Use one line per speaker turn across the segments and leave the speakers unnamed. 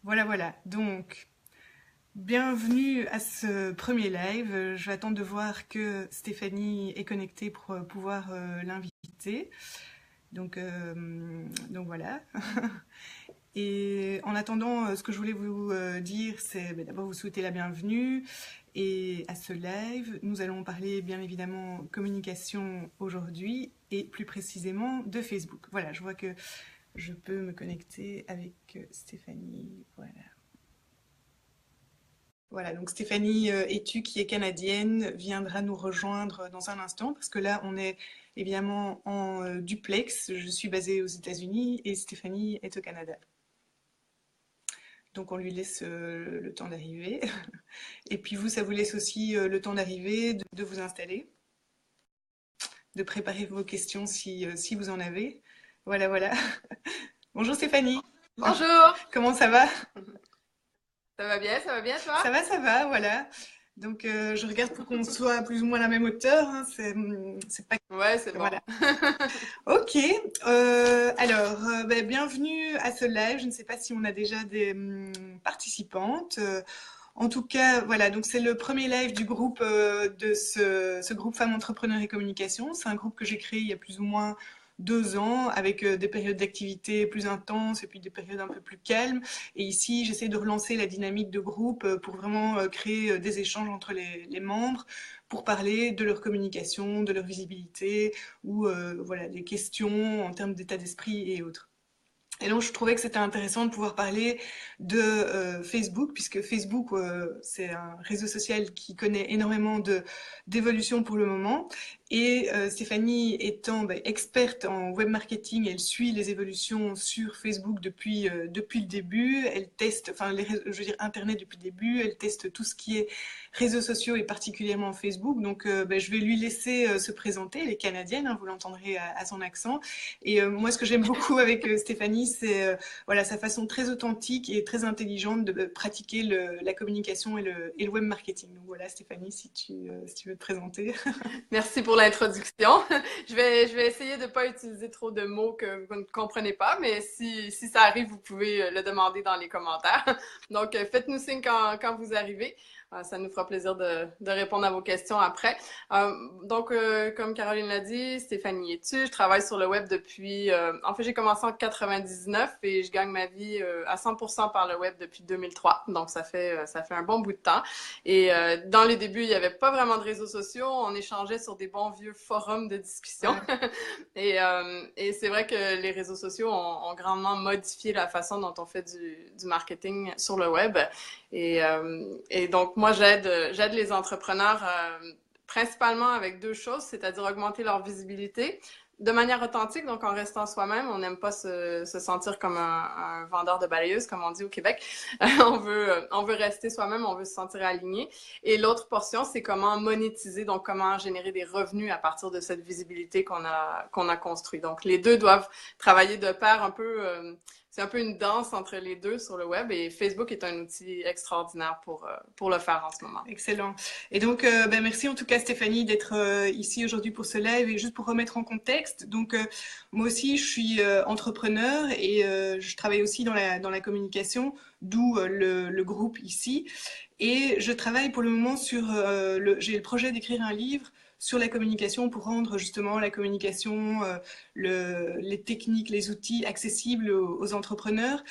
Voilà, voilà. Donc, bienvenue à ce premier live. Je vais attendre de voir que Stéphanie est connectée pour pouvoir l'inviter. Donc voilà. Et en attendant, ce que je voulais vous dire, c'est d'abord vous souhaiter la bienvenue et à ce live. Nous allons parler bien évidemment communication aujourd'hui et plus précisément de Facebook. Voilà, je vois que je peux me connecter avec Stéphanie. Voilà. Voilà, donc Stéphanie Etu, qui est canadienne, viendra nous rejoindre dans un instant, parce que là, on est évidemment en duplex. Je suis basée aux États-Unis et Stéphanie est au Canada. Donc on lui laisse le temps d'arriver. Et puis vous, ça vous laisse aussi le temps d'arriver, de vous installer, de préparer vos questions si vous en avez. Voilà, voilà. Bonjour Stéphanie,
Bonjour!
comment ça va?
Ça va bien toi?
Ça va, voilà. Donc je regarde pour qu'on soit plus ou moins à la même hauteur, hein. C'est pas...
Ouais, c'est bon.
Voilà. Ok, bienvenue à ce live. Je ne sais pas si on a déjà des participantes. En tout cas, voilà, donc c'est le premier live du groupe de ce groupe Femmes Entrepreneurs et Communication. C'est un groupe que j'ai créé il y a plus ou moins 2 ans, avec des périodes d'activité plus intenses et puis des périodes un peu plus calmes. Et ici, j'essaie de relancer la dynamique de groupe pour vraiment créer des échanges entre les membres pour parler de leur communication, de leur visibilité ou voilà, des questions en termes d'état d'esprit et autres. Et donc, je trouvais que c'était intéressant de pouvoir parler de Facebook, puisque Facebook, c'est un réseau social qui connaît énormément d'évolution pour le moment. Et Stéphanie étant experte en web marketing, elle suit les évolutions sur Facebook depuis le début. Elle teste, enfin, je veux dire, Internet depuis le début. Elle teste tout ce qui est réseaux sociaux et particulièrement Facebook. Donc, je vais lui laisser se présenter. Elle est canadienne, hein, vous l'entendrez à son accent. Et moi, ce que j'aime beaucoup avec Stéphanie, c'est voilà, sa façon très authentique et très intelligente de pratiquer la communication et le web marketing. Donc voilà, Stéphanie, si tu veux te présenter.
Merci pour l'introduction. Je vais essayer de ne pas utiliser trop de mots que vous ne comprenez pas, mais si ça arrive, vous pouvez le demander dans les commentaires. Donc, faites-nous signe quand vous arrivez. Ça nous fera plaisir de répondre à vos questions après. Comme Caroline l'a dit, Stéphanie Etu, je travaille sur le web depuis... en fait, j'ai commencé en 99 et je gagne ma vie à 100% par le web depuis 2003. Donc, ça fait un bon bout de temps. Et dans les débuts, il n'y avait pas vraiment de réseaux sociaux. On échangeait sur des bons vieux forums de discussion. Ouais. Et c'est vrai que les réseaux sociaux ont grandement modifié la façon dont on fait du marketing sur le web. Et donc, moi, j'aide les entrepreneurs principalement avec deux choses, c'est-à-dire augmenter leur visibilité de manière authentique, donc en restant soi-même. On n'aime pas se sentir comme un vendeur de balayeuse, comme on dit au Québec. On veut rester soi-même, on veut se sentir aligné. Et l'autre portion, c'est comment monétiser, donc comment générer des revenus à partir de cette visibilité qu'on a construit. Donc, les deux doivent travailler de pair un peu... c'est un peu une danse entre les deux sur le web et Facebook est un outil extraordinaire pour le faire en ce moment.
Excellent. Et donc, merci en tout cas Stéphanie d'être ici aujourd'hui pour ce live et juste pour remettre en contexte. Donc, moi aussi, je suis entrepreneur et je travaille aussi dans la communication, d'où le groupe ici. Et je travaille pour le moment sur j'ai le projet d'écrire un livre sur la communication pour rendre justement la communication, les techniques, les outils accessibles aux entrepreneurs.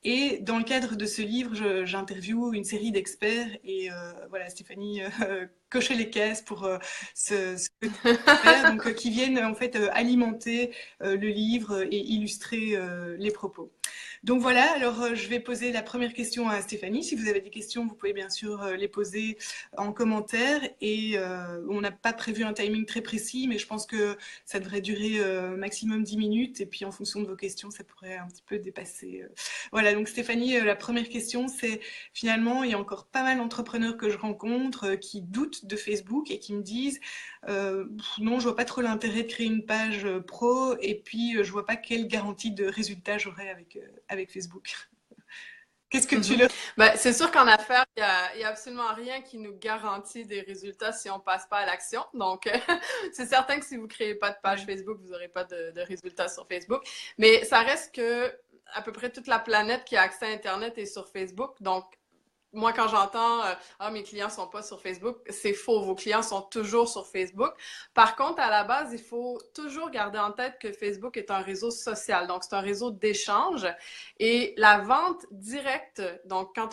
Et dans le cadre de ce livre, j'interviewe une série d'experts et voilà, Stéphanie cochait les caisses pour ce que tu fais, donc qui viennent en fait alimenter le livre et illustrer les propos. Donc voilà, alors je vais poser la première question à Stéphanie. Si vous avez des questions, vous pouvez bien sûr les poser en commentaire. Et on n'a pas prévu un timing très précis, mais je pense que ça devrait durer maximum 10 minutes. Et puis en fonction de vos questions, ça pourrait un petit peu dépasser. Voilà, donc Stéphanie, la première question, c'est finalement, il y a encore pas mal d'entrepreneurs que je rencontre qui doutent de Facebook et qui me disent non, je vois pas trop l'intérêt de créer une page pro et puis je vois pas quelle garantie de résultat j'aurai avec Facebook. Qu'est-ce que tu leur...
C'est sûr qu'en affaires, il y a absolument rien qui nous garantit des résultats si on passe pas à l'action. Donc, c'est certain que si vous créez pas de page Facebook, vous n'aurez pas de résultats sur Facebook. Mais ça reste que à peu près toute la planète qui a accès à Internet est sur Facebook. Donc, moi, quand j'entends ah, mes clients sont pas sur Facebook, c'est faux. Vos clients sont toujours sur Facebook. Par contre, à la base, il faut toujours garder en tête que Facebook est un réseau social. Donc, c'est un réseau d'échange. Et la vente directe, donc, quand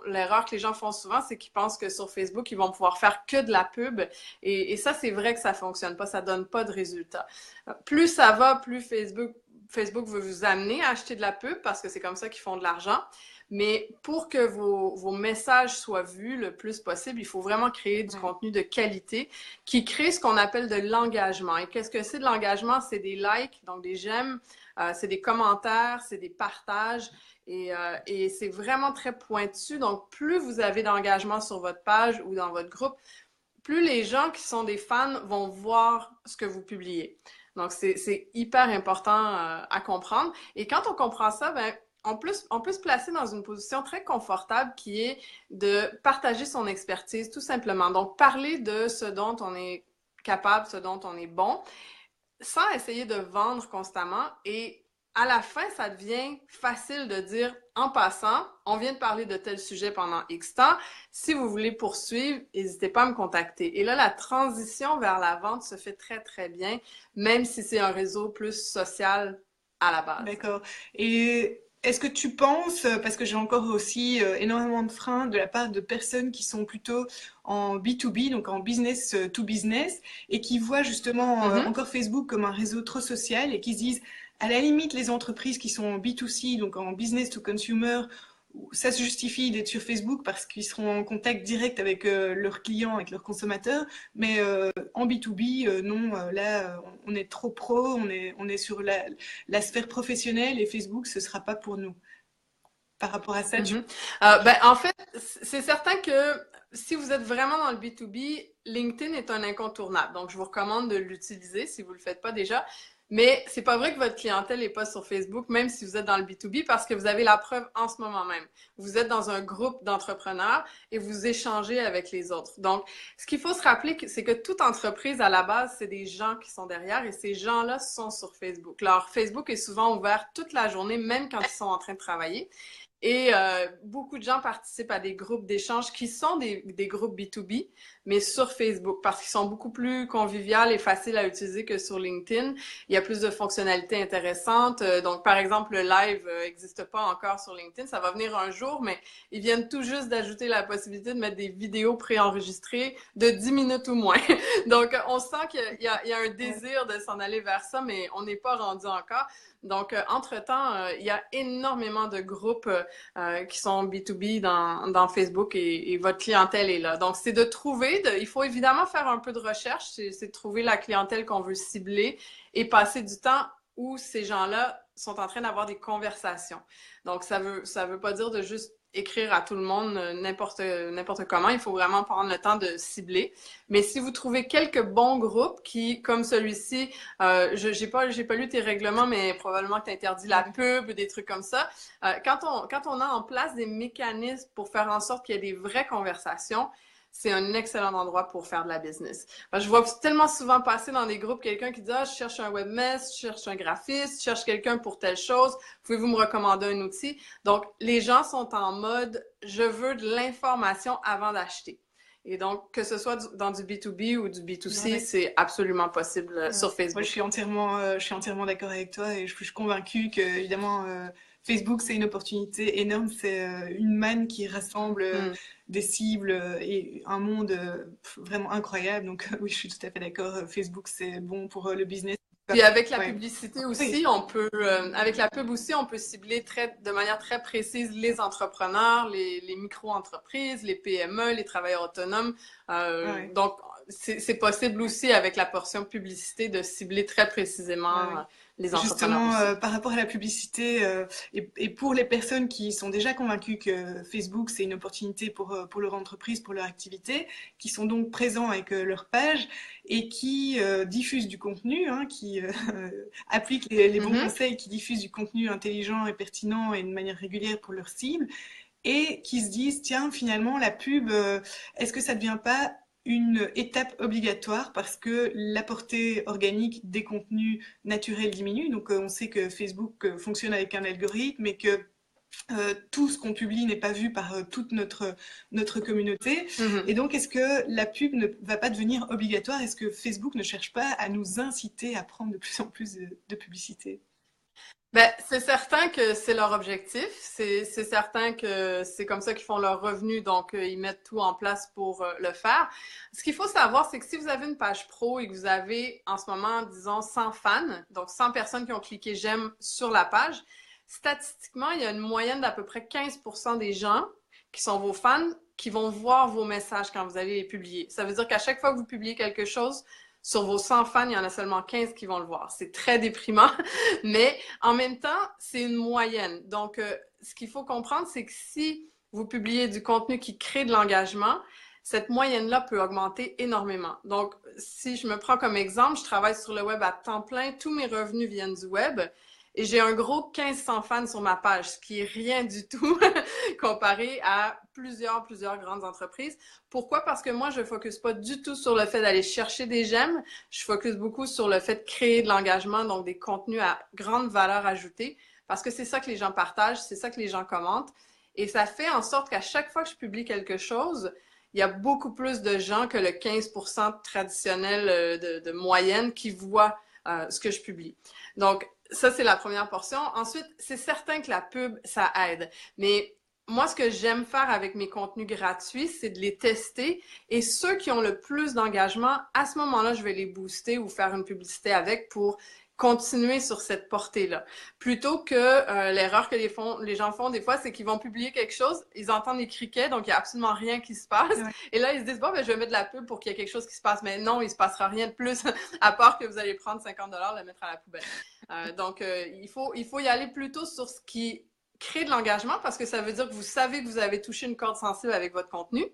l'erreur que les gens font souvent, c'est qu'ils pensent que sur Facebook, ils vont pouvoir faire que de la pub. Et ça, c'est vrai que ça fonctionne pas. Ça donne pas de résultats. Plus ça va, plus Facebook veut vous amener à acheter de la pub parce que c'est comme ça qu'ils font de l'argent. Mais pour que vos messages soient vus le plus possible, il faut vraiment créer du contenu de qualité qui crée ce qu'on appelle de l'engagement. Et qu'est-ce que c'est de l'engagement? C'est des likes, donc des j'aime, c'est des commentaires, c'est des partages. Et c'est vraiment très pointu. Donc, plus vous avez d'engagement sur votre page ou dans votre groupe, plus les gens qui sont des fans vont voir ce que vous publiez. Donc, c'est hyper important à comprendre. Et quand on comprend ça, ben, on peut se placer dans une position très confortable qui est de partager son expertise, tout simplement. Donc, parler de ce dont on est capable, ce dont on est bon, sans essayer de vendre constamment. Et à la fin, ça devient facile de dire, en passant, on vient de parler de tel sujet pendant X temps. Si vous voulez poursuivre, n'hésitez pas à me contacter. Et là, la transition vers la vente se fait très, très bien, même si c'est un réseau plus social à la base.
D'accord. Et est-ce que tu penses, parce que j'ai encore aussi énormément de freins de la part de personnes qui sont plutôt en B2B, donc en business to business, et qui voient justement encore Facebook comme un réseau trop social et qui se disent, à la limite, les entreprises qui sont en B2C, donc en business to consumer, ça se justifie d'être sur Facebook parce qu'ils seront en contact direct avec leurs clients, avec leurs consommateurs, mais en B2B, non, là, on est trop pro, on est sur la sphère professionnelle et Facebook, ce sera pas pour nous. Par rapport à ça,
ben, en fait, c'est certain que si vous êtes vraiment dans le B2B, LinkedIn est un incontournable. Donc, je vous recommande de l'utiliser si vous ne le faites pas déjà. Mais c'est pas vrai que votre clientèle n'est pas sur Facebook, même si vous êtes dans le B2B, parce que vous avez la preuve en ce moment même. Vous êtes dans un groupe d'entrepreneurs et vous échangez avec les autres. Donc, ce qu'il faut se rappeler, c'est que toute entreprise, à la base, c'est des gens qui sont derrière et ces gens-là sont sur Facebook. Alors, Facebook est souvent ouvert toute la journée, même quand ils sont en train de travailler. Et beaucoup de gens participent à des groupes d'échange qui sont des groupes B2B, mais sur Facebook, parce qu'ils sont beaucoup plus conviviaux et faciles à utiliser que sur LinkedIn. Il y a plus de fonctionnalités intéressantes. Donc, par exemple, le live n'existe pas encore sur LinkedIn. Ça va venir un jour, mais ils viennent tout juste d'ajouter la possibilité de mettre des vidéos préenregistrées de 10 minutes ou moins. Donc, on sent qu'il y a un désir de s'en aller vers ça, mais on n'est pas rendu encore. Donc, entre-temps, il y a énormément de groupes qui sont B2B dans Facebook et votre clientèle est là. Donc, c'est de trouver, il faut évidemment faire un peu de recherche, c'est de trouver la clientèle qu'on veut cibler et passer du temps où ces gens-là sont en train d'avoir des conversations. Donc, ça veut pas dire de juste écrire à tout le monde n'importe comment. Il faut vraiment prendre le temps de cibler. Mais si vous trouvez quelques bons groupes qui, comme celui-ci, j'ai pas lu tes règlements, mais probablement que tu interdis la pub, des trucs comme ça. Quand on a en place des mécanismes pour faire en sorte qu'il y ait des vraies conversations, c'est un excellent endroit pour faire de la business. Je vois tellement souvent passer dans des groupes quelqu'un qui dit « Ah, je cherche un webmaster, je cherche un graphiste, je cherche quelqu'un pour telle chose, pouvez-vous me recommander un outil? » Donc, les gens sont en mode « Je veux de l'information avant d'acheter. » Et donc, que ce soit dans du B2B ou du B2C, c'est absolument possible sur Facebook.
Moi, je suis entièrement d'accord avec toi et je suis convaincue que, évidemment, Facebook, c'est une opportunité énorme. C'est une manne qui rassemble des cibles et un monde vraiment incroyable. Donc, oui, je suis tout à fait d'accord. Facebook, c'est bon pour le business.
Puis avec la publicité aussi, on peut, avec la pub aussi, on peut cibler de manière très précise les entrepreneurs, les micro-entreprises, les PME, les travailleurs autonomes. Donc, c'est possible aussi avec la portion publicité de cibler très précisément les entrepreneurs.
Justement, par rapport à la publicité et pour les personnes qui sont déjà convaincues que Facebook, c'est une opportunité pour leur entreprise, pour leur activité, qui sont donc présents avec leur page et qui diffusent du contenu, qui appliquent les bons conseils, qui diffusent du contenu intelligent et pertinent et de manière régulière pour leur cible, et qui se disent, tiens, finalement, la pub, est-ce que ça ne devient pas une étape obligatoire parce que la portée organique des contenus naturels diminue. Donc, on sait que Facebook fonctionne avec un algorithme et que tout ce qu'on publie n'est pas vu par toute notre communauté.
Mhm.
Et donc, est-ce que la pub ne va pas devenir obligatoire? Est-ce que Facebook ne cherche pas à nous inciter à prendre de plus en plus de publicité?
Ben, c'est certain que c'est leur objectif. C'est certain que c'est comme ça qu'ils font leur revenu, donc ils mettent tout en place pour le faire. Ce qu'il faut savoir, c'est que si vous avez une page pro et que vous avez en ce moment, disons, 100 fans, donc 100 personnes qui ont cliqué j'aime sur la page, statistiquement, il y a une moyenne d'à peu près 15% des gens qui sont vos fans qui vont voir vos messages quand vous allez les publier. Ça veut dire qu'à chaque fois que vous publiez quelque chose, sur vos 100 fans, il y en a seulement 15 qui vont le voir. C'est très déprimant, mais en même temps, c'est une moyenne. Donc, ce qu'il faut comprendre, c'est que si vous publiez du contenu qui crée de l'engagement, cette moyenne-là peut augmenter énormément. Donc, si je me prends comme exemple, je travaille sur le web à temps plein, tous mes revenus viennent du web. Et j'ai un gros 1500 fans sur ma page, ce qui est rien du tout comparé à plusieurs grandes entreprises. Pourquoi? Parce que moi, je ne focus pas du tout sur le fait d'aller chercher des j'aime. Je focus beaucoup sur le fait de créer de l'engagement, donc des contenus à grande valeur ajoutée, parce que c'est ça que les gens partagent, c'est ça que les gens commentent. Et ça fait en sorte qu'à chaque fois que je publie quelque chose, il y a beaucoup plus de gens que le 15% traditionnel de moyenne qui voient ce que je publie. Donc, ça, c'est la première portion. Ensuite, c'est certain que la pub, ça aide. Mais moi, ce que j'aime faire avec mes contenus gratuits, c'est de les tester. Et ceux qui ont le plus d'engagement, à ce moment-là, je vais les booster ou faire une publicité avec pour continuer sur cette portée-là. Plutôt que l'erreur que les gens font des fois, c'est qu'ils vont publier quelque chose, ils entendent les criquets, donc il n'y a absolument rien qui se passe. Ouais. Et là, ils se disent, bon, ben, je vais mettre de la pub pour qu'il y ait quelque chose qui se passe. Mais non, il ne se passera rien de plus, à part que vous allez prendre 50 $, le mettre à la poubelle. Donc, il faut y aller plutôt sur ce qui crée de l'engagement parce que ça veut dire que vous savez que vous avez touché une corde sensible avec votre contenu,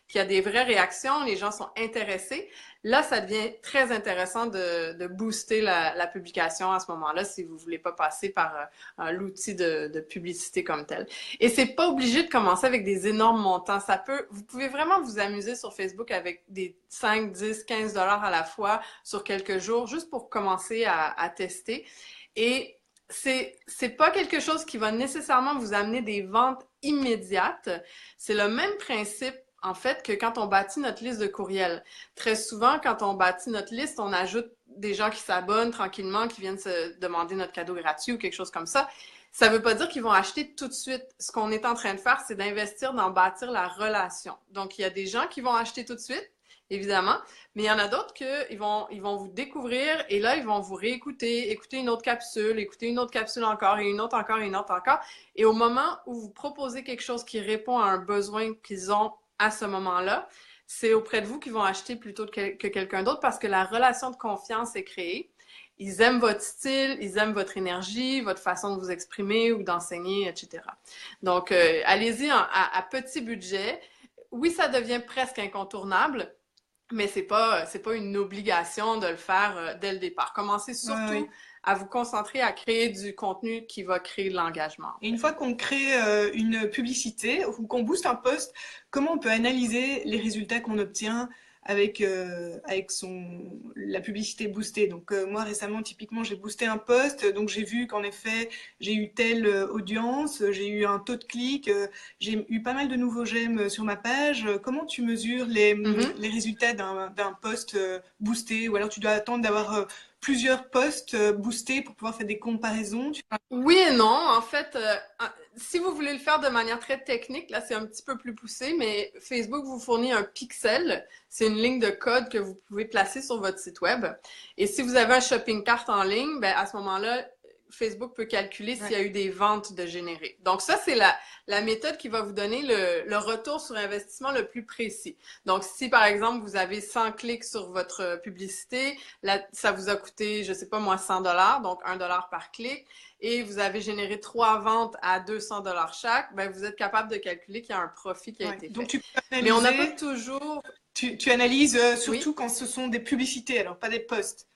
qu'il y a des vraies réactions, les gens sont intéressés. Là, ça devient très intéressant de booster la publication à ce moment-là si vous ne voulez pas passer par l'outil de publicité comme tel. Et c'est pas obligé de commencer avec des énormes montants. Vous pouvez vraiment vous amuser sur Facebook avec des 5, 10, 15 $ à la fois sur quelques jours, juste pour commencer à tester. Et c'est pas quelque chose qui va nécessairement vous amener des ventes immédiates. C'est le même principe en fait, que quand on bâtit notre liste de courriels. Très souvent, quand on bâtit notre liste, on ajoute des gens qui s'abonnent tranquillement, qui viennent se demander notre cadeau gratuit ou quelque chose comme ça. Ça ne veut pas dire qu'ils vont acheter tout de suite. Ce qu'on est en train de faire, c'est d'investir dans bâtir la relation. Donc, il y a des gens qui vont acheter tout de suite, évidemment, mais il y en a d'autres qu'ils vont vous découvrir et là, ils vont vous réécouter, écouter une autre capsule encore et une autre encore et une autre encore. Et au moment où vous proposez quelque chose qui répond à un besoin qu'ils ont à ce moment-là, c'est auprès de vous qu'ils vont acheter plutôt que quelqu'un d'autre parce que la relation de confiance est créée. Ils aiment votre style, ils aiment votre énergie, votre façon de vous exprimer ou d'enseigner, etc. Donc, allez-y à petit budget. Oui, ça devient presque incontournable, mais c'est pas une obligation de le faire dès le départ. Commencez surtout à vous concentrer à créer du contenu qui va créer de l'engagement.
Et une fois qu'on crée une publicité ou qu'on booste un post, comment on peut analyser les résultats qu'on obtient avec la publicité boostée? Donc moi récemment, typiquement, j'ai boosté un post, donc j'ai vu qu'en effet, j'ai eu telle audience, j'ai eu un taux de clic, j'ai eu pas mal de nouveaux j'aime sur ma page. Comment tu mesures les résultats d'un post boosté? Ou alors tu dois attendre d'avoir plusieurs posts boostés pour pouvoir faire des comparaisons?
Oui et non. En fait, si vous voulez le faire de manière très technique, là, c'est un petit peu plus poussé, mais Facebook vous fournit un pixel. C'est une ligne de code que vous pouvez placer sur votre site web. Et si vous avez un shopping cart en ligne, ben, à ce moment-là, Facebook peut calculer s'il y a eu des ventes de générer. Donc ça, c'est la méthode qui va vous donner le retour sur investissement le plus précis. Donc si par exemple, vous avez 100 clics sur votre publicité, là, ça vous a coûté, je sais pas moi, 100 $, donc 1 $ par clic, et vous avez généré 3 ventes à 200 $ chaque, ben vous êtes capable de calculer qu'il y a un profit qui a été fait.
Donc tu peux analyser,
mais on n'a pas toujours...
Tu analyses surtout quand ce sont des publicités, alors pas des posts.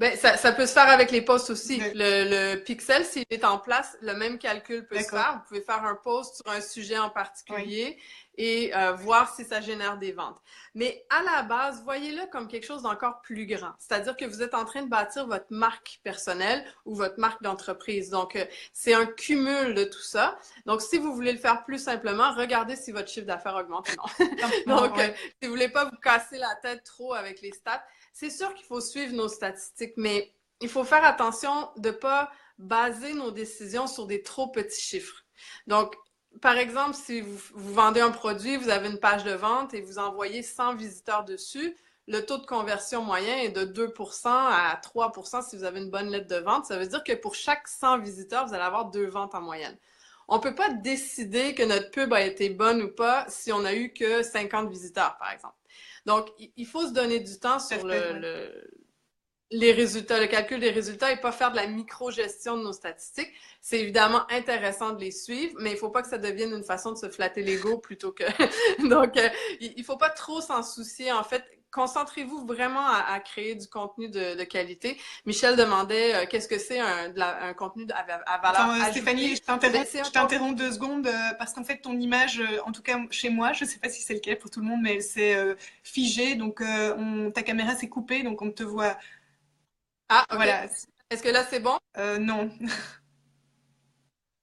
Ben, ça peut se faire avec les posts aussi.
Ouais.
Le pixel, s'il est en place, le même calcul peut se
D'accord.
faire. Vous pouvez faire un post sur un sujet en
Oui.
particulier et voir si ça génère des ventes. Mais à la base, voyez-le comme quelque chose d'encore plus grand. C'est-à-dire que vous êtes en train de bâtir votre marque personnelle ou votre marque d'entreprise. Donc, c'est un cumul de tout ça. Donc, si vous voulez le faire plus simplement, regardez si votre chiffre d'affaires augmente ou non.
Simplement,
Donc,
ouais.
si vous voulez pas vous casser la tête trop avec les stats, c'est sûr qu'il faut suivre nos statistiques, mais il faut faire attention de ne pas baser nos décisions sur des trop petits chiffres. Donc, par exemple, si vous vendez un produit, vous avez une page de vente et vous envoyez 100 visiteurs dessus, le taux de conversion moyen est de 2% à 3% si vous avez une bonne lettre de vente. Ça veut dire que pour chaque 100 visiteurs, vous allez avoir 2 ventes en moyenne. On ne peut pas décider que notre pub a été bonne ou pas si on n'a eu que 50 visiteurs, par exemple. Donc, il faut se donner du temps sur les résultats, le calcul des résultats et pas faire de la micro-gestion de nos statistiques. C'est évidemment intéressant de les suivre, mais il ne faut pas que ça devienne une façon de se flatter l'ego plutôt que... Donc, il ne faut pas trop s'en soucier. En fait, concentrez-vous vraiment à créer du contenu de qualité. Michel demandait qu'est-ce que c'est un contenu à valeur
Attends,
ajoutée.
Stéphanie, je t'interromps 2 secondes parce qu'en fait, ton image, en tout cas chez moi, je ne sais pas si c'est le cas pour tout le monde, mais elle s'est figée. Donc, ta caméra s'est coupée, donc on ne te voit.
Ah, OK.
Voilà.
Est-ce que là, c'est bon?
Non,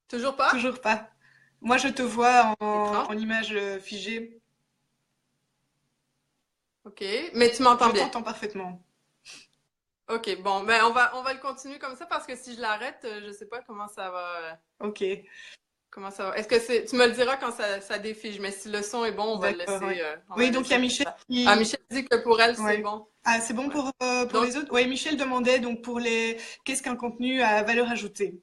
Toujours pas?
toujours pas. Moi, je te vois
Étrange.
en image figée.
OK. Mais tu m'entends
Je
bien?
t'entends parfaitement.
OK, bon, ben on va le continuer comme ça parce que si je l'arrête, je sais pas comment ça va.
Ok,
Comment ça va. Est-ce que c'est. Tu me le diras quand ça défige, mais si le son est bon, on va le
d'accord,
laisser.
ouais.
On va
Oui,
le
donc il y a
laisser comme
Michel
ça. Ah,
qui...
Michel dit que pour elle, c'est
Ouais.
bon.
Ah, c'est bon
Ouais.
pour
Donc,
les autres? Oui, Michel demandait donc qu'est-ce qu'un contenu à valeur ajoutée?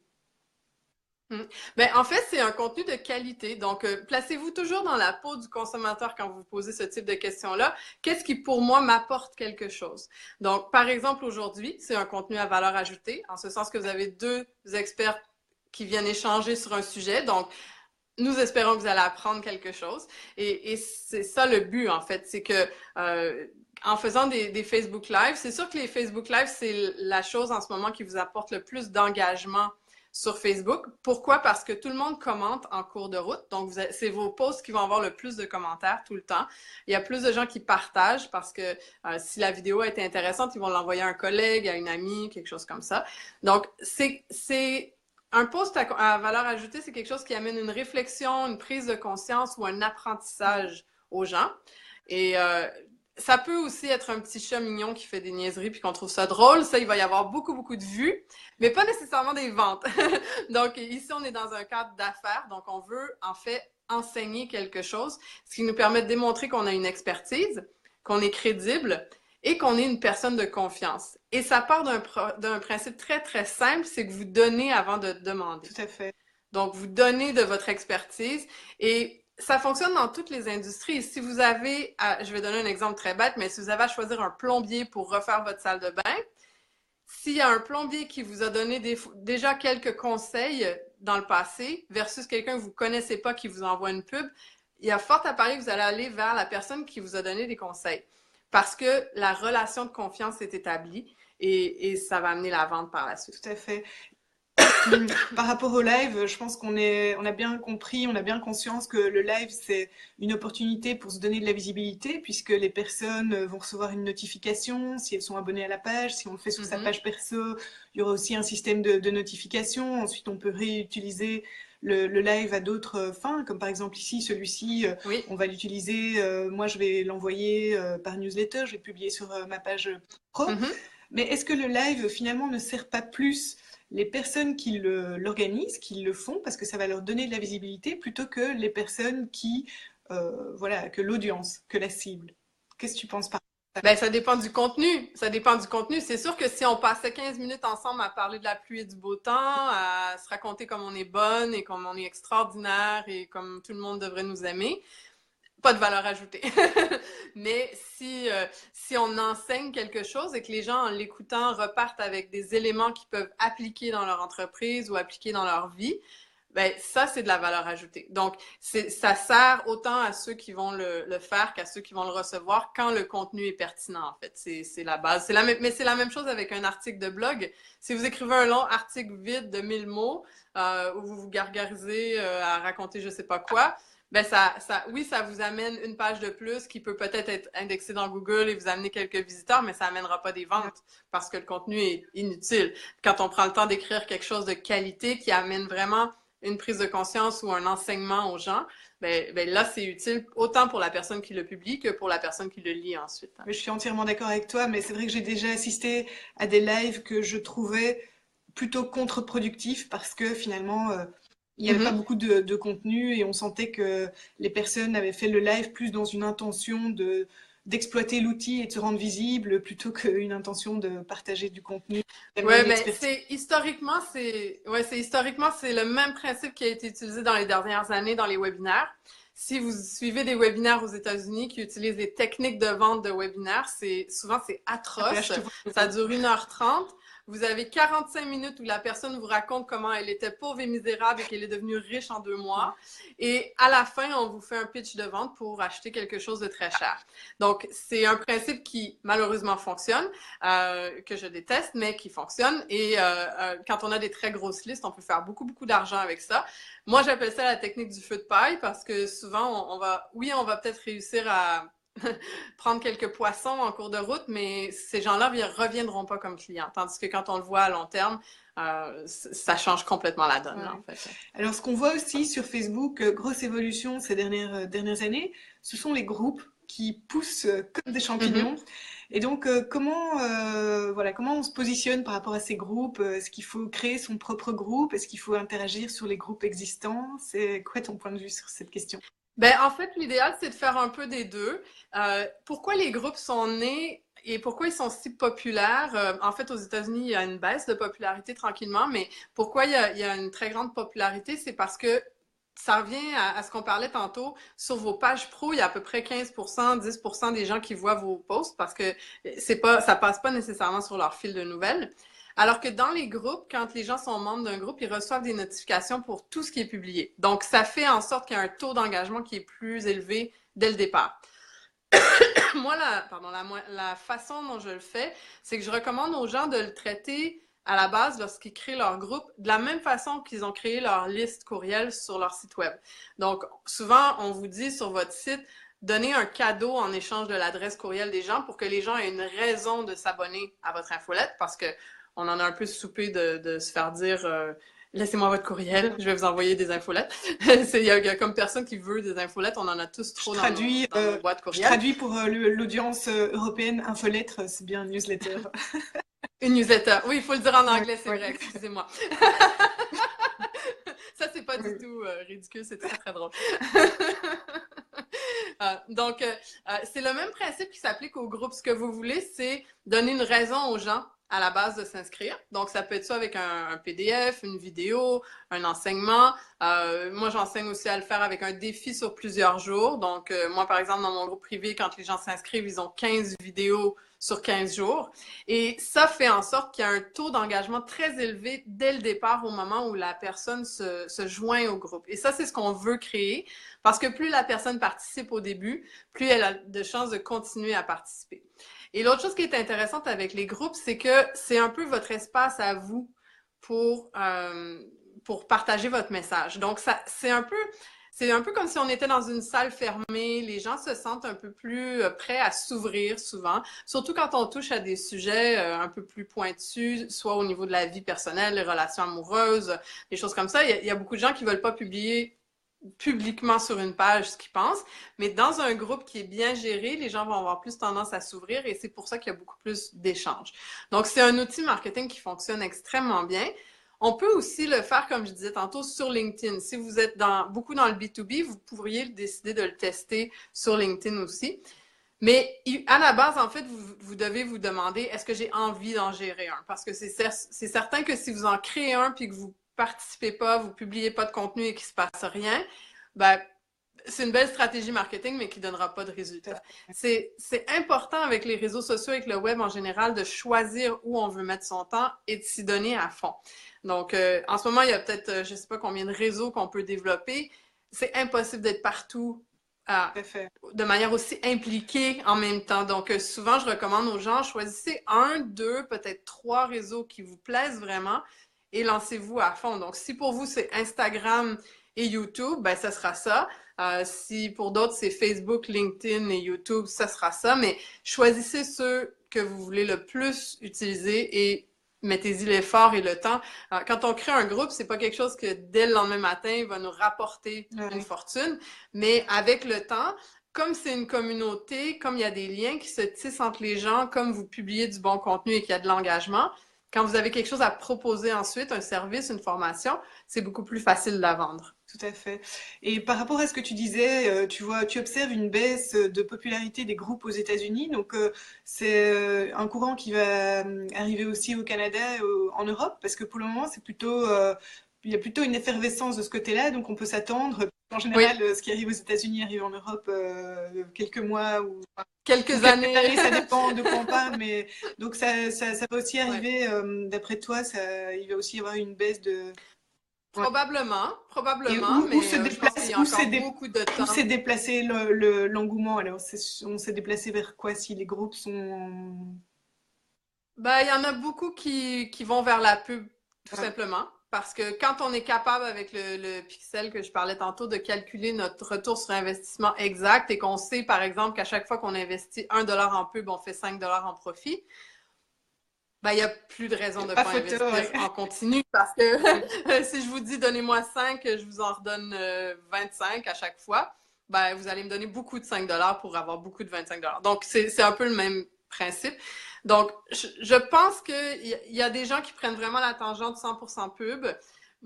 hmm. Ben, en fait, c'est un contenu de qualité. Donc, placez-vous toujours dans la peau du consommateur quand vous posez ce type de questions-là. Qu'est-ce qui, pour moi, m'apporte quelque chose? Donc, par exemple, aujourd'hui, c'est un contenu à valeur ajoutée, en ce sens que vous avez deux experts qui viennent échanger sur un sujet. Donc, nous espérons que vous allez apprendre quelque chose. Et c'est ça le but, en fait. C'est que en faisant des Facebook Live, c'est sûr que les Facebook Live, c'est la chose en ce moment qui vous apporte le plus d'engagement sur Facebook. Pourquoi? Parce que tout le monde commente en cours de route. Donc, c'est vos posts qui vont avoir le plus de commentaires tout le temps. Il y a plus de gens qui partagent parce que si la vidéo a été intéressante, ils vont l'envoyer à un collègue, à une amie, quelque chose comme ça. Donc, c'est un post à valeur ajoutée, c'est quelque chose qui amène une réflexion, une prise de conscience ou un apprentissage aux gens. Et ça peut aussi être un petit chat mignon qui fait des niaiseries puis qu'on trouve ça drôle. Ça, il va y avoir beaucoup, beaucoup de vues, mais pas nécessairement des ventes. Donc, ici, on est dans un cadre d'affaires. Donc, on veut, en fait, enseigner quelque chose, ce qui nous permet de démontrer qu'on a une expertise, qu'on est crédible et qu'on est une personne de confiance. Et ça part d'un principe très, très simple, c'est que vous donnez avant de demander.
Tout à fait.
Donc, vous donnez de votre expertise et ça fonctionne dans toutes les industries. Si vous avez, je vais donner un exemple très bête, mais si vous avez à choisir un plombier pour refaire votre salle de bain, s'il y a un plombier qui vous a donné déjà quelques conseils dans le passé versus quelqu'un que vous ne connaissez pas qui vous envoie une pub, il y a fort à parier que vous allez aller vers la personne qui vous a donné des conseils. Parce que la relation de confiance est établie et ça va amener la vente par la suite.
Tout à fait. Par rapport au live, je pense on a bien compris, on a bien conscience que le live, c'est une opportunité pour se donner de la visibilité, puisque les personnes vont recevoir une notification si elles sont abonnées à la page. Si on le fait sur sa page perso, il y aura aussi un système de notification. Ensuite, on peut réutiliser le live à d'autres fins, comme par exemple ici, celui-ci,
Oui.
on va l'utiliser. Moi, je vais l'envoyer par newsletter, je vais le publier sur ma page pro. Mais est-ce que le live, finalement, ne sert pas plus les personnes qui l'organisent, qui le font, parce que ça va leur donner de la visibilité, plutôt que les personnes voilà, que l'audience, que la cible? Qu'est-ce que tu penses par ça?
Ben, ça dépend du contenu. Ça dépend du contenu. C'est sûr que si on passait 15 minutes ensemble à parler de la pluie et du beau temps, à se raconter comme on est bonne et comme on est extraordinaire et comme tout le monde devrait nous aimer, pas de valeur ajoutée. Mais si on enseigne quelque chose et que les gens, en l'écoutant, repartent avec des éléments qu'ils peuvent appliquer dans leur entreprise ou appliquer dans leur vie, ben ça, c'est de la valeur ajoutée. Donc, ça sert autant à ceux qui vont le faire qu'à ceux qui vont le recevoir quand le contenu est pertinent, en fait. C'est la base. Mais c'est la même chose avec un article de blog. Si vous écrivez un long article vide de 1000 mots, où vous vous gargarisez à raconter je sais pas quoi, ben oui, ça vous amène une page de plus qui peut peut-être être indexée dans Google et vous amener quelques visiteurs, mais ça amènera pas des ventes parce que le contenu est inutile. Quand on prend le temps d'écrire quelque chose de qualité qui amène vraiment une prise de conscience ou un enseignement aux gens, ben là, c'est utile autant pour la personne qui le publie que pour la personne qui le lit ensuite.
Je suis entièrement d'accord avec toi, mais c'est vrai que j'ai déjà assisté à des lives que je trouvais plutôt contre-productifs parce que finalement, il n'y avait pas beaucoup de contenu et on sentait que les personnes avaient fait le live plus dans une intention d'exploiter l'outil et de se rendre visible plutôt qu'une intention de partager du contenu.
Ouais, ben historiquement, c'est le même principe qui a été utilisé dans les dernières années dans les webinaires. Si vous suivez des webinaires aux États-Unis qui utilisent des techniques de vente de webinaires, souvent c'est atroce. Ça dure 1h30. Vous avez 45 minutes où la personne vous raconte comment elle était pauvre et misérable et qu'elle est devenue riche en 2 mois. Et à la fin, on vous fait un pitch de vente pour acheter quelque chose de très cher. Donc, c'est un principe qui, malheureusement, fonctionne, que je déteste, mais qui fonctionne. Et quand on a des très grosses listes, on peut faire beaucoup, beaucoup d'argent avec ça. Moi, j'appelle ça la technique du feu de paille parce que souvent, on va peut-être réussir à prendre quelques poissons en cours de route, mais ces gens-là ne reviendront pas comme clients. Tandis que quand on le voit à long terme, ça change complètement la donne.
Ouais.
Là, en fait.
Alors, ce qu'on voit aussi sur Facebook, grosse évolution ces dernières années, ce sont les groupes qui poussent comme des champignons. Et donc, comment on se positionne par rapport à ces groupes? Est-ce qu'il faut créer son propre groupe? Est-ce qu'il faut interagir sur les groupes existants? C'est quoi ton point de vue sur cette question?
Ben, en fait, l'idéal, c'est de faire un peu des deux. Pourquoi les groupes sont nés et pourquoi ils sont si populaires? En fait, aux États-Unis, il y a une baisse de popularité tranquillement, mais pourquoi il y a une très grande popularité? C'est parce que ça revient à ce qu'on parlait tantôt. Sur vos pages pro, il y a à peu près 15%, 10% des gens qui voient vos posts parce que ça passe pas nécessairement sur leur fil de nouvelles. Alors que dans les groupes, quand les gens sont membres d'un groupe, ils reçoivent des notifications pour tout ce qui est publié. Donc, ça fait en sorte qu'il y a un taux d'engagement qui est plus élevé dès le départ. Moi, la façon dont je le fais, c'est que je recommande aux gens de le traiter à la base lorsqu'ils créent leur groupe de la même façon qu'ils ont créé leur liste courriel sur leur site web. Donc, souvent, on vous dit sur votre site, donnez un cadeau en échange de l'adresse courriel des gens pour que les gens aient une raison de s'abonner à votre infolette parce que on en a un peu soupé de se faire dire laissez-moi votre courriel, je vais vous envoyer des infolettes. Il y a comme personne qui veut des infolettes, on en a tous trop dans nos boîtes courriel.
Je traduis pour l'audience européenne, infolettre, c'est bien newsletter.
Une newsletter, oui, il faut le dire en anglais, c'est vrai, excusez-moi. Ça, c'est pas du tout ridicule, c'est très, très drôle. Donc, c'est le même principe qui s'applique au groupe. Ce que vous voulez, c'est donner une raison aux gens à la base de s'inscrire. Donc, ça peut être ça avec un PDF, une vidéo, un enseignement. Moi, j'enseigne aussi à le faire avec un défi sur plusieurs jours. Donc, moi, par exemple, dans mon groupe privé, quand les gens s'inscrivent, ils ont 15 vidéos sur 15 jours. Et ça fait en sorte qu'il y a un taux d'engagement très élevé dès le départ au moment où la personne se joint au groupe. Et ça, c'est ce qu'on veut créer parce que plus la personne participe au début, plus elle a de chances de continuer à participer. Et l'autre chose qui est intéressante avec les groupes, c'est que c'est un peu votre espace à vous pour partager votre message. Donc, c'est un peu comme si on était dans une salle fermée. Les gens se sentent un peu plus prêts à s'ouvrir souvent, surtout quand on touche à des sujets un peu plus pointus, soit au niveau de la vie personnelle, les relations amoureuses, des choses comme ça. Il y a beaucoup de gens qui ne veulent pas publier publiquement sur une page ce qu'ils pensent, mais dans un groupe qui est bien géré, les gens vont avoir plus tendance à s'ouvrir et c'est pour ça qu'il y a beaucoup plus d'échanges. Donc, c'est un outil marketing qui fonctionne extrêmement bien. On peut aussi le faire, comme je disais tantôt, sur LinkedIn. Si vous êtes beaucoup dans le B2B, vous pourriez décider de le tester sur LinkedIn aussi. Mais à la base, en fait, vous devez vous demander, est-ce que j'ai envie d'en gérer un? Parce que c'est certain que si vous en créez un puis que vous participez pas, vous publiez pas de contenu et qu'il se passe rien, ben, c'est une belle stratégie marketing, mais qui donnera pas de résultat. C'est important avec les réseaux sociaux, avec le web en général, de choisir où on veut mettre son temps et de s'y donner à fond. Donc, en ce moment, il y a peut-être, je sais pas combien de réseaux qu'on peut développer. C'est impossible d'être partout de manière aussi impliquée en même temps. Donc, souvent, je recommande aux gens, choisissez un, deux, peut-être trois réseaux qui vous plaisent vraiment et lancez-vous à fond. Donc, si pour vous, c'est Instagram et YouTube, ben, ça sera ça. Si pour d'autres, c'est Facebook, LinkedIn et YouTube, ça sera ça. Mais choisissez ceux que vous voulez le plus utiliser et mettez-y l'effort et le temps. Quand on crée un groupe, c'est pas quelque chose que dès le lendemain matin va nous rapporter une fortune, mais avec le temps, comme c'est une communauté, comme il y a des liens qui se tissent entre les gens, comme vous publiez du bon contenu et qu'il y a de l'engagement, quand vous avez quelque chose à proposer ensuite, un service, une formation, c'est beaucoup plus facile de la vendre.
Tout à fait. Et par rapport à ce que tu disais, tu vois, tu observes une baisse de popularité des groupes aux États-Unis. Donc, c'est un courant qui va arriver aussi au Canada, en Europe, parce que pour le moment, c'est plutôt, il y a plutôt une effervescence de ce côté-là. Donc, on peut s'attendre. En général, ce qui arrive aux États-Unis arrive en Europe quelques mois ou
quelques années.
Ça dépend de quoi on parle, mais donc ça va aussi arriver. D'après toi, il va aussi y avoir une baisse de.
Probablement,
Et
mais je pense qu'il y a encore beaucoup de temps.
Où s'est déplacé l'engouement? Alors, on s'est déplacé vers quoi si les groupes sont...
Ben, il y en a beaucoup qui vont vers la pub, tout simplement. Parce que quand on est capable, avec le pixel que je parlais tantôt, de calculer notre retour sur investissement exact et qu'on sait, par exemple, qu'à chaque fois qu'on investit 1 $ en pub, on fait 5 $ en profit, ben, il n'y a plus de raison de ne pas investir en continu parce que si je vous dis donnez-moi 5, je vous en redonne 25 à chaque fois, ben, vous allez me donner beaucoup de 5 $ pour avoir beaucoup de 25 $. Donc, c'est un peu le même principe. Donc, je pense qu'il y a des gens qui prennent vraiment la tangente 100% pub.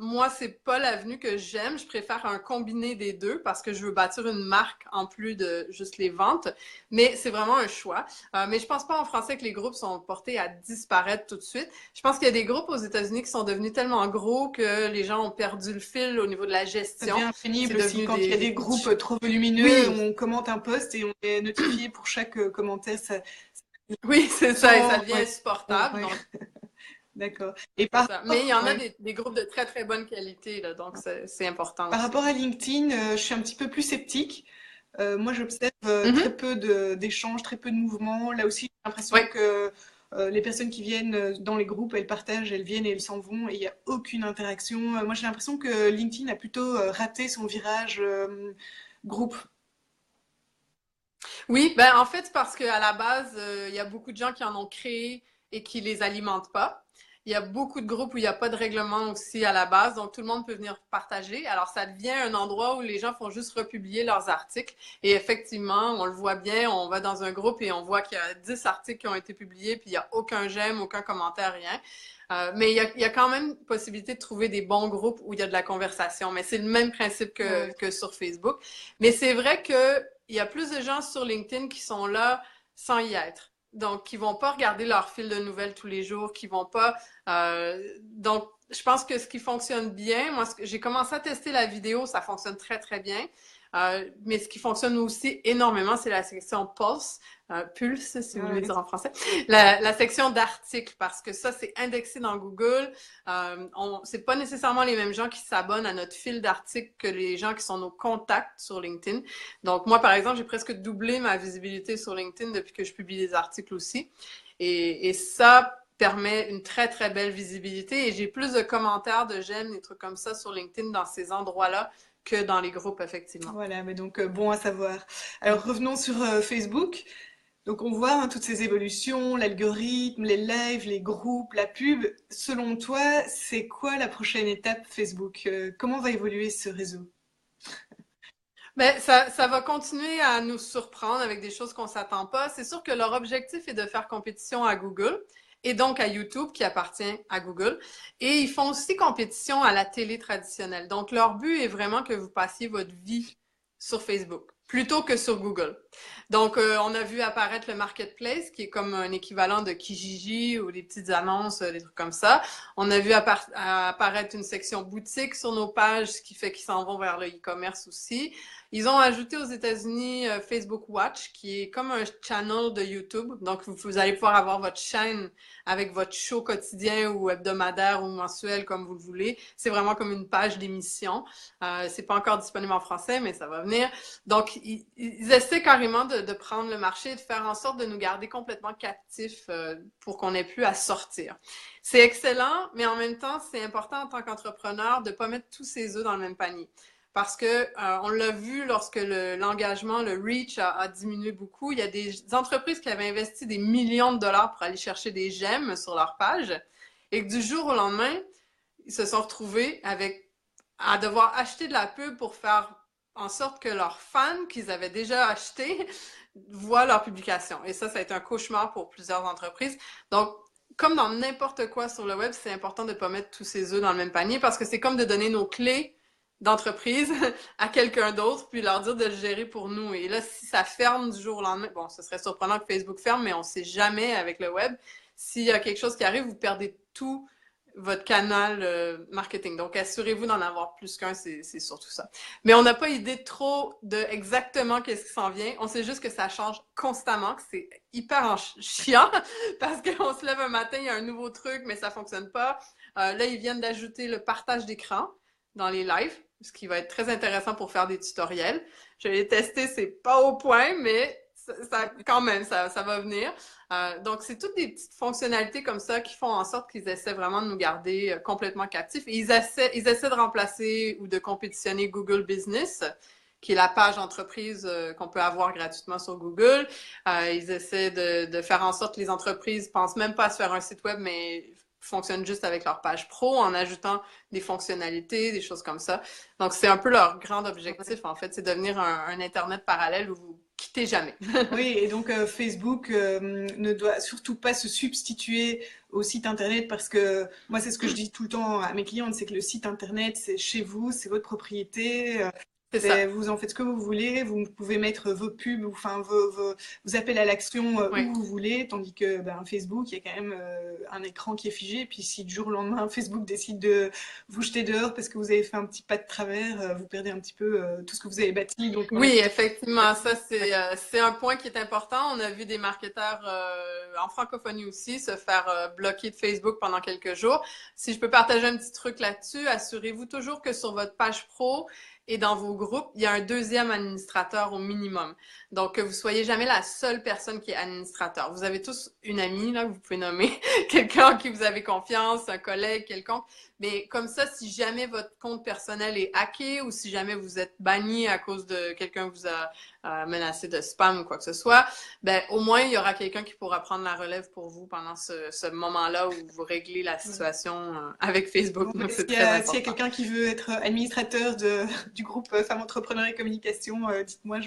Moi, c'est pas l'avenue que j'aime. Je préfère un combiné des deux parce que je veux bâtir une marque en plus de juste les ventes. Mais c'est vraiment un choix. Mais je pense pas en français que les groupes sont portés à disparaître tout de suite. Je pense qu'il y a des groupes aux États-Unis qui sont devenus tellement gros que les gens ont perdu le fil au niveau de la gestion.
Ça devient pénible aussi quand il y a des groupes trop volumineux. Oui. On commente un post et on est notifié pour chaque commentaire.
Oui, c'est ça. Et ça devient insupportable. Donc...
D'accord.
Mais il y en a des groupes de très, très bonne qualité, là, donc c'est important.
Par rapport à LinkedIn, je suis un petit peu plus sceptique. Moi, j'observe très peu d'échanges, très peu de mouvements. Là aussi, j'ai l'impression que les personnes qui viennent dans les groupes, elles partagent, elles viennent et elles s'en vont et il n'y a aucune interaction. Moi, j'ai l'impression que LinkedIn a plutôt raté son virage groupe.
Oui, ben en fait, parce qu'à la base, il y a beaucoup de gens qui en ont créé et qui les alimentent pas. Il y a beaucoup de groupes où il n'y a pas de règlement aussi à la base, donc tout le monde peut venir partager. Alors, ça devient un endroit où les gens font juste republier leurs articles. Et effectivement, on le voit bien, on va dans un groupe et on voit qu'il y a 10 articles qui ont été publiés, puis il n'y a aucun j'aime, aucun commentaire, rien. Mais il y a quand même possibilité de trouver des bons groupes où il y a de la conversation. Mais c'est le même principe que sur Facebook. Mais c'est vrai que il y a plus de gens sur LinkedIn qui sont là sans y être. Donc, qui vont pas regarder leur fil de nouvelles tous les jours, qui vont pas... donc, je pense que ce qui fonctionne bien, moi, j'ai commencé à tester la vidéo, ça fonctionne très, très bien. Mais ce qui fonctionne aussi énormément, c'est la section Pulse, si vous voulez dire en français, la section d'articles, parce que ça, c'est indexé dans Google. C'est pas nécessairement les mêmes gens qui s'abonnent à notre fil d'articles que les gens qui sont nos contacts sur LinkedIn. Donc, moi, par exemple, j'ai presque doublé ma visibilité sur LinkedIn depuis que je publie des articles aussi. Et ça permet une très, très belle visibilité. Et j'ai plus de commentaires, de j'aime, des trucs comme ça sur LinkedIn dans ces endroits-là que dans les groupes, effectivement.
Voilà, mais donc bon à savoir. Alors revenons sur Facebook. Donc on voit toutes ces évolutions, l'algorithme, les lives, les groupes, la pub. Selon toi, c'est quoi la prochaine étape Facebook? Comment va évoluer ce réseau?
Ben, ça va continuer à nous surprendre avec des choses qu'on ne s'attend pas. C'est sûr que leur objectif est de faire compétition à Google et donc à YouTube qui appartient à Google. Et ils font aussi compétition à la télé traditionnelle. Donc leur but est vraiment que vous passiez votre vie sur Facebook. plutôt que sur Google. Donc, on a vu apparaître le Marketplace, qui est comme un équivalent de Kijiji ou des petites annonces, des trucs comme ça. On a vu apparaître une section boutique sur nos pages, ce qui fait qu'ils s'en vont vers le e-commerce aussi. Ils ont ajouté aux États-Unis Facebook Watch, qui est comme un channel de YouTube. Donc, vous allez pouvoir avoir votre chaîne avec votre show quotidien ou hebdomadaire ou mensuel, comme vous le voulez. C'est vraiment comme une page d'émission. C'est pas encore disponible en français, mais ça va venir. Donc, ils essaient carrément de prendre le marché et de faire en sorte de nous garder complètement captifs pour qu'on n'ait plus à sortir. C'est excellent, mais en même temps, c'est important en tant qu'entrepreneur de ne pas mettre tous ses œufs dans le même panier. Parce que on l'a vu lorsque l'engagement, le reach a diminué beaucoup. Il y a des entreprises qui avaient investi des millions de dollars pour aller chercher des j'aime sur leur page et que du jour au lendemain, ils se sont retrouvés à devoir acheter de la pub pour faire en sorte que leurs fans qu'ils avaient déjà achetés voient leur publication. Et ça a été un cauchemar pour plusieurs entreprises. Donc, comme dans n'importe quoi sur le web, c'est important de ne pas mettre tous ses œufs dans le même panier parce que c'est comme de donner nos clés d'entreprise à quelqu'un d'autre, puis leur dire de le gérer pour nous. Et là, si ça ferme du jour au lendemain, bon, ce serait surprenant que Facebook ferme, mais on ne sait jamais avec le web. S'il y a quelque chose qui arrive, vous perdez tout votre canal marketing. Donc, assurez-vous d'en avoir plus qu'un, c'est surtout ça. Mais on n'a pas idée trop de exactement qu'est-ce qui s'en vient. On sait juste que ça change constamment, que c'est hyper chiant parce qu'on se lève un matin, il y a un nouveau truc, mais ça fonctionne pas. Là, ils viennent d'ajouter le partage d'écran dans les lives, ce qui va être très intéressant pour faire des tutoriels. Je l'ai testé, c'est pas au point, mais quand même, ça va venir. Donc, c'est toutes des petites fonctionnalités comme ça qui font en sorte qu'ils essaient vraiment de nous garder complètement captifs. Et ils essaient de remplacer ou de compétitionner Google Business, qui est la page entreprise qu'on peut avoir gratuitement sur Google. Ils essaient de faire en sorte que les entreprises pensent même pas à se faire un site web, mais fonctionnent juste avec leur page pro en ajoutant des fonctionnalités, des choses comme ça. Donc, c'est un peu leur grand objectif, en fait, c'est devenir un Internet parallèle où vous quittez jamais.
Oui, et donc Facebook ne doit surtout pas se substituer au site Internet parce que moi, c'est ce que je dis tout le temps à mes clientes, c'est que le site Internet, c'est chez vous, c'est votre propriété.
C'est ça.
Vous en faites ce que vous voulez, vous pouvez mettre vos pubs, enfin vos appels à l'action
Oui.
où vous voulez, tandis que Facebook, il y a quand même un écran qui est figé, et puis si du jour au lendemain Facebook décide de vous jeter dehors parce que vous avez fait un petit pas de travers, vous perdez un petit peu tout ce que vous avez bâti. Donc,
oui, effectivement, ça c'est un point qui est important. On a vu des marketeurs en francophonie aussi se faire bloquer de Facebook pendant quelques jours. Si je peux partager un petit truc là-dessus, assurez-vous toujours que sur votre page pro et dans vos groupes, il y a un deuxième administrateur au minimum. Donc, que vous soyez jamais la seule personne qui est administrateur. Vous avez tous une amie, là, que vous pouvez nommer, quelqu'un en qui vous avez confiance, un collègue, quelconque. Mais comme ça, si jamais votre compte personnel est hacké ou si jamais vous êtes banni à cause de quelqu'un qui vous a menacé de spam ou quoi que ce soit, ben au moins il y aura quelqu'un qui pourra prendre la relève pour vous pendant ce moment-là où vous réglez la situation avec Facebook. Donc c'est très important.
S'il y a quelqu'un qui veut être administrateur du groupe Femmes Entrepreneurs et Communication, dites-moi,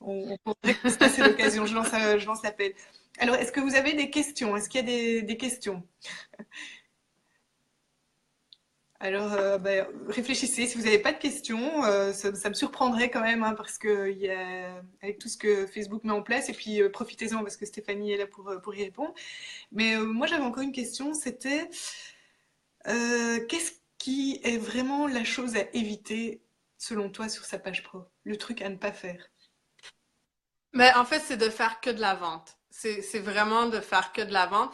on pourrait se passer l'occasion. Je lance l'appel. Alors, est-ce que vous avez des questions? Est-ce qu'il y a des questions? Alors, réfléchissez. Si vous n'avez pas de questions, ça me surprendrait quand même, hein, parce que avec tout ce que Facebook met en place, et puis profitez-en parce que Stéphanie est là pour y répondre. Mais moi, j'avais encore une question. C'était qu'est-ce qui est vraiment la chose à éviter selon toi sur sa page pro? Le truc à ne pas faire?
Mais en fait, c'est de faire que de la vente. C'est vraiment de faire que de la vente.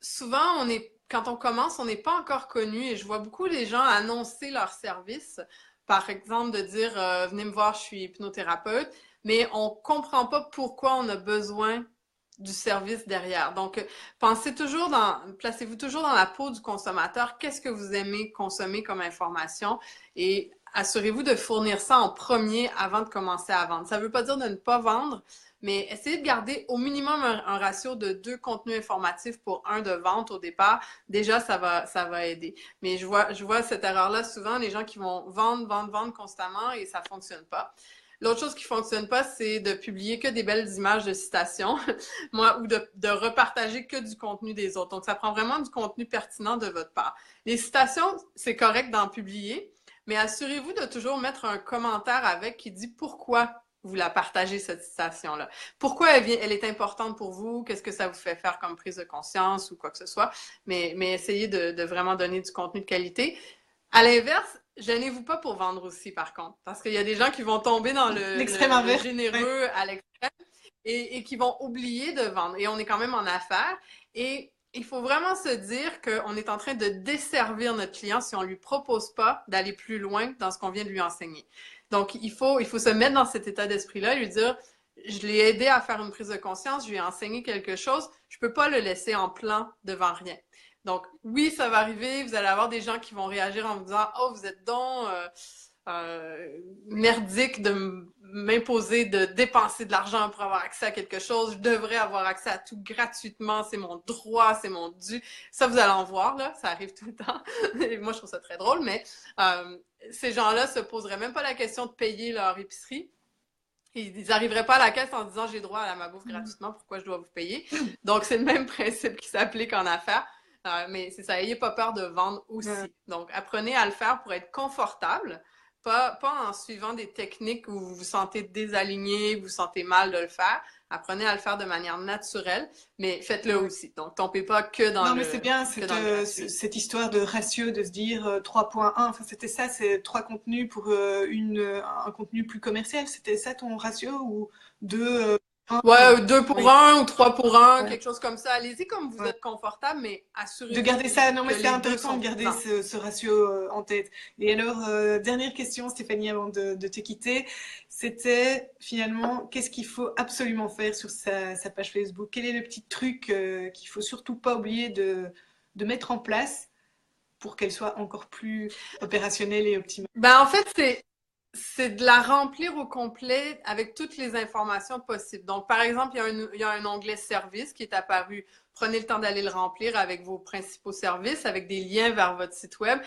Souvent, quand on commence, on n'est pas encore connu et je vois beaucoup les gens annoncer leurs services. Par exemple, de dire venez me voir, je suis hypnothérapeute, mais on comprend pas pourquoi on a besoin du service derrière. Donc, placez-vous toujours dans la peau du consommateur. Qu'est-ce que vous aimez consommer comme information et assurez-vous de fournir ça en premier avant de commencer à vendre. Ça ne veut pas dire de ne pas vendre, mais essayez de garder au minimum un ratio de 2 contenus informatifs pour 1 de vente au départ. Déjà, ça va aider. Mais je vois cette erreur-là souvent, les gens qui vont vendre constamment et ça fonctionne pas. L'autre chose qui fonctionne pas, c'est de publier que des belles images de citations, ou de repartager que du contenu des autres. Donc, ça prend vraiment du contenu pertinent de votre part. Les citations, c'est correct d'en publier, mais assurez-vous de toujours mettre un commentaire avec qui dit pourquoi vous la partagez, cette citation-là. Pourquoi elle est importante pour vous? Qu'est-ce que ça vous fait faire comme prise de conscience ou quoi que ce soit? Mais essayez de vraiment donner du contenu de qualité. À l'inverse, gênez-vous pas pour vendre aussi, par contre. Parce qu'il y a des gens qui vont tomber dans
L'extrême
le
inverse.
généreux à l'extrême et qui vont oublier de vendre. Et on est quand même en affaires. Et il faut vraiment se dire qu'on est en train de desservir notre client si on ne lui propose pas d'aller plus loin dans ce qu'on vient de lui enseigner. Donc, il faut se mettre dans cet état d'esprit-là et lui dire, je l'ai aidé à faire une prise de conscience, je lui ai enseigné quelque chose, je ne peux pas le laisser en plan devant rien. Donc, oui, ça va arriver, vous allez avoir des gens qui vont réagir en vous disant, oh, vous êtes donc merdique de m'imposer de dépenser de l'argent pour avoir accès à quelque chose, je devrais avoir accès à tout gratuitement, c'est mon droit, c'est mon dû. Ça, vous allez en voir, là, ça arrive tout le temps. Et moi, je trouve ça très drôle, mais ces gens-là se poseraient même pas la question de payer leur épicerie. Ils n'arriveraient pas à la caisse en disant j'ai droit à ma bouffe gratuitement, pourquoi je dois vous payer? Donc, c'est le même principe qui s'applique en affaires. Mais c'est ça, ayez pas peur de vendre aussi. Donc, apprenez à le faire pour être confortable, pas en suivant des techniques où vous vous sentez désaligné, vous vous sentez mal de le faire. Apprenez à le faire de manière naturelle, mais faites-le aussi. Donc, tombez pas que dans
non, mais c'est bien cette histoire de ratio, de se dire 3.1, enfin c'était ça, c'est 3 contenus pour un contenu plus commercial. C'était ça ton ratio ou 2
Ouais, 2 pour 1 ou 3 pour 1,
ouais.
quelque chose comme ça. Allez-y comme vous êtes confortable, mais assurez-vous
de garder ça. Non, mais
que
c'est
les deux
intéressant
sont
de garder
présents.
ce ratio en tête. Et alors, dernière question, Stéphanie, avant de te quitter, c'était finalement, qu'est-ce qu'il faut absolument faire sur sa page Facebook? Quel est le petit truc qu'il faut surtout pas oublier de mettre en place pour qu'elle soit encore plus opérationnelle et optimale?
Ben, en fait, c'est de la remplir au complet avec toutes les informations possibles. Donc, par exemple, il y a un onglet service qui est apparu. Prenez le temps d'aller le remplir avec vos principaux services, avec des liens vers votre site web.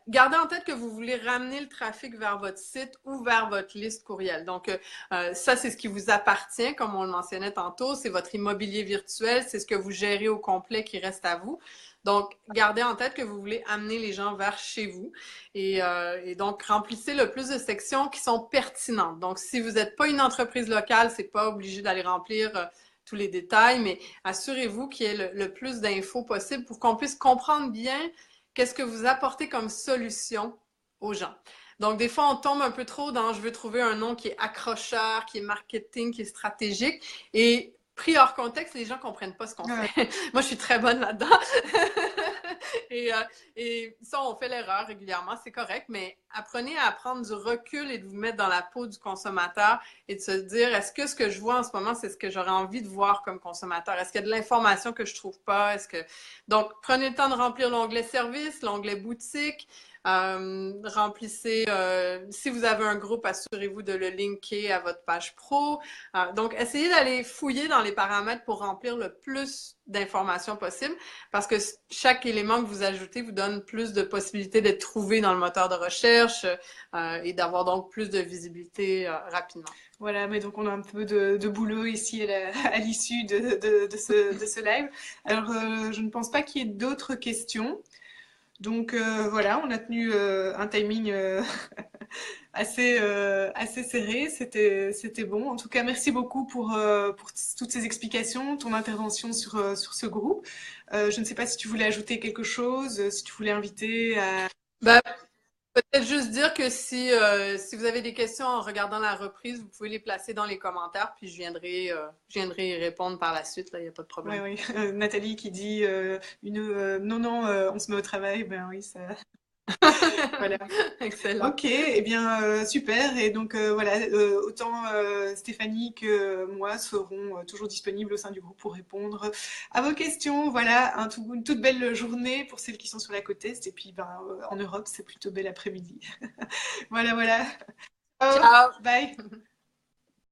Gardez en tête que vous voulez ramener le trafic vers votre site ou vers votre liste courriel. Donc, ça, c'est ce qui vous appartient, comme on le mentionnait tantôt. C'est votre immobilier virtuel, c'est ce que vous gérez au complet qui reste à vous. Donc, gardez en tête que vous voulez amener les gens vers chez vous et donc remplissez le plus de sections qui sont pertinentes. Donc, si vous n'êtes pas une entreprise locale, c'est pas obligé d'aller remplir tous les détails, mais assurez-vous qu'il y ait le plus d'infos possible pour qu'on puisse comprendre bien qu'est-ce que vous apportez comme solution aux gens. Donc, des fois, on tombe un peu trop dans je veux trouver un nom qui est accrocheur, qui est marketing, qui est stratégique. Et pris hors contexte, les gens comprennent pas ce qu'on fait. Moi, je suis très bonne là-dedans. et ça, on fait l'erreur régulièrement, c'est correct, mais apprenez à prendre du recul et de vous mettre dans la peau du consommateur et de se dire, est-ce que ce que je vois en ce moment, c'est ce que j'aurais envie de voir comme consommateur? Est-ce qu'il y a de l'information que je trouve pas? Donc, prenez le temps de remplir l'onglet service, l'onglet boutique, remplissez, si vous avez un groupe, assurez-vous de le linker à votre page pro. Donc, essayez d'aller fouiller dans les paramètres pour remplir le plus d'informations possible parce que chaque élément que vous ajoutez vous donne plus de possibilités d'être trouvé dans le moteur de recherche et d'avoir donc plus de visibilité rapidement.
Voilà, mais donc on a un peu de boulot ici à l'issue de ce live. Alors, je ne pense pas qu'il y ait d'autres questions. Donc voilà, on a tenu un timing assez serré, c'était bon. En tout cas, merci beaucoup pour toutes ces explications, ton intervention sur ce groupe. Je ne sais pas si tu voulais ajouter quelque chose, si tu voulais inviter à...
Ben, peut-être juste dire que si vous avez des questions en regardant la reprise, vous pouvez les placer dans les commentaires, puis je viendrai y répondre par la suite, là, il n'y a pas de problème.
Oui, oui. Nathalie qui dit non, on se met au travail, ben oui, ça... Voilà.
Excellent.
Ok, eh bien super. Et donc voilà, autant Stéphanie que moi seront toujours disponibles au sein du groupe pour répondre à vos questions. Voilà, une toute belle journée pour celles qui sont sur la côte est. Et puis ben, en Europe, c'est plutôt bel après-midi. Voilà, voilà.
Ciao.
Bye.